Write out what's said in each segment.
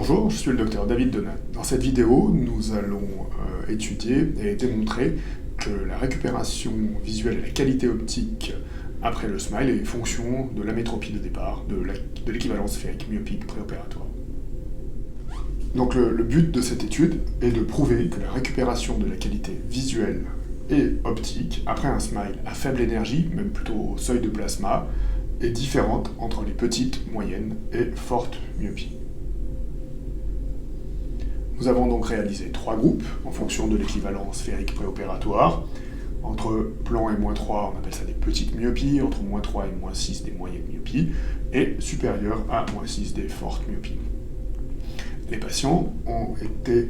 Bonjour, je suis le docteur David Donat. Dans cette vidéo, nous allons étudier et démontrer que la récupération visuelle et la qualité optique après le smile est fonction de l'amétropie de départ, de l'équivalence sphérique myopique préopératoire. Donc le but de cette étude est de prouver que la récupération de la qualité visuelle et optique après un smile à faible énergie, même plutôt au seuil de plasma, est différente entre les petites, moyennes et fortes myopies. Nous avons donc réalisé 3 groupes en fonction de l'équivalence sphérique préopératoire. Entre plan et -3, on appelle ça des petites myopies, entre -3 et -6 des moyennes myopies, et supérieur à -6 des fortes myopies. Les patients ont été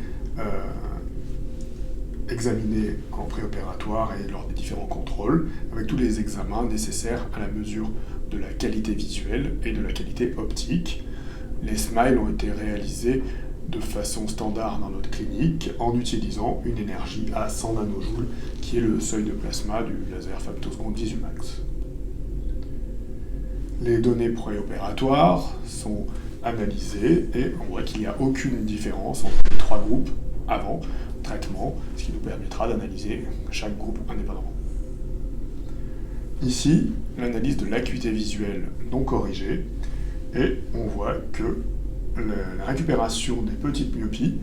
examinés en préopératoire et lors des différents contrôles, avec tous les examens nécessaires à la mesure de la qualité visuelle et de la qualité optique. Les smiles ont été réalisés de façon standard dans notre clinique en utilisant une énergie à 100 nanojoules qui est le seuil de plasma du laser femtosecond 18 max. Les données préopératoires sont analysées et on voit qu'il n'y a aucune différence entre les 3 groupes avant traitement, ce qui nous permettra d'analyser chaque groupe indépendamment. Ici, l'analyse de l'acuité visuelle non corrigée et on voit que la récupération des petites myopies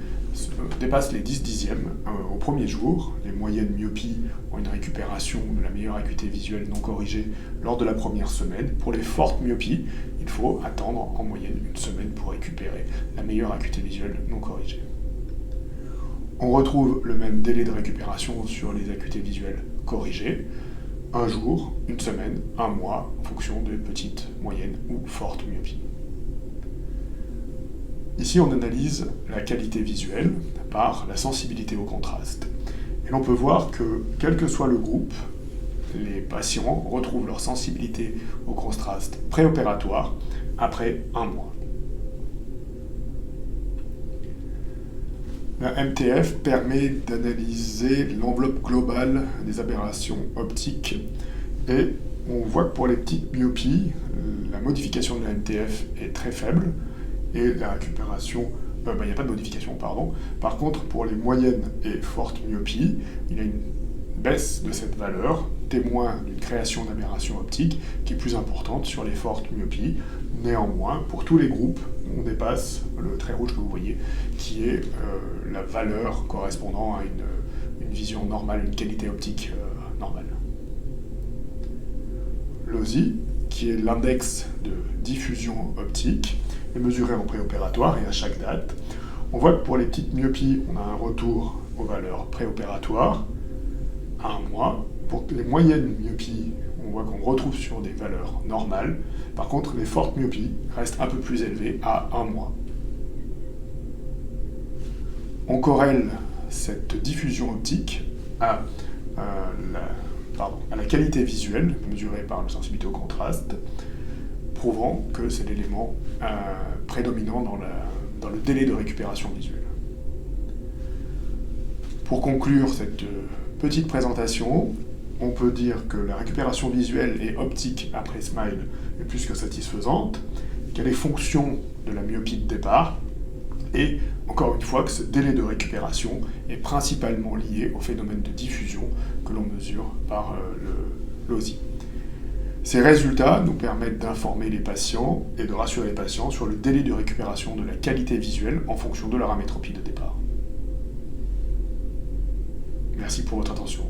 dépasse les 10 dixièmes au premier jour. Les moyennes myopies ont une récupération de la meilleure acuité visuelle non corrigée lors de la première semaine. Pour les fortes myopies, il faut attendre en moyenne une semaine pour récupérer la meilleure acuité visuelle non corrigée. On retrouve le même délai de récupération sur les acuités visuelles corrigées, un jour, une semaine, un mois, en fonction des petites, moyennes ou fortes myopies. Ici, on analyse la qualité visuelle par la sensibilité au contraste. Et l'on peut voir que, quel que soit le groupe, les patients retrouvent leur sensibilité au contraste préopératoire après un mois. La MTF permet d'analyser l'enveloppe globale des aberrations optiques et on voit que pour les petites myopies, la modification de la MTF est très faible et la récupération, il n'y a pas de modification, pardon. Par contre, pour les moyennes et fortes myopies, il y a une baisse de cette valeur, témoin d'une création d'aberration optique qui est plus importante sur les fortes myopies. Néanmoins, pour tous les groupes, on dépasse le trait rouge que vous voyez, qui est la valeur correspondant à une vision normale, une qualité optique normale. L'OSI, qui est l'index de diffusion optique, est mesuré en préopératoire et à chaque date. On voit que pour les petites myopies, on a un retour aux valeurs préopératoires à un mois. Pour les moyennes myopies, on voit qu'on retrouve sur des valeurs normales. Par contre, les fortes myopies restent un peu plus élevées à un mois. On corrèle cette diffusion optique à la qualité visuelle mesurée par la sensibilité au contraste, prouvant que c'est l'élément prédominant dans le délai de récupération visuelle. Pour conclure cette petite présentation, on peut dire que la récupération visuelle et optique après smile est plus que satisfaisante, qu'elle est fonction de la myopie de départ, et encore une fois que ce délai de récupération est principalement lié au phénomène de diffusion que l'on mesure par l'OSI. Ces résultats nous permettent d'informer les patients et de rassurer les patients sur le délai de récupération de la qualité visuelle en fonction de leur amétropie de départ. Merci pour votre attention.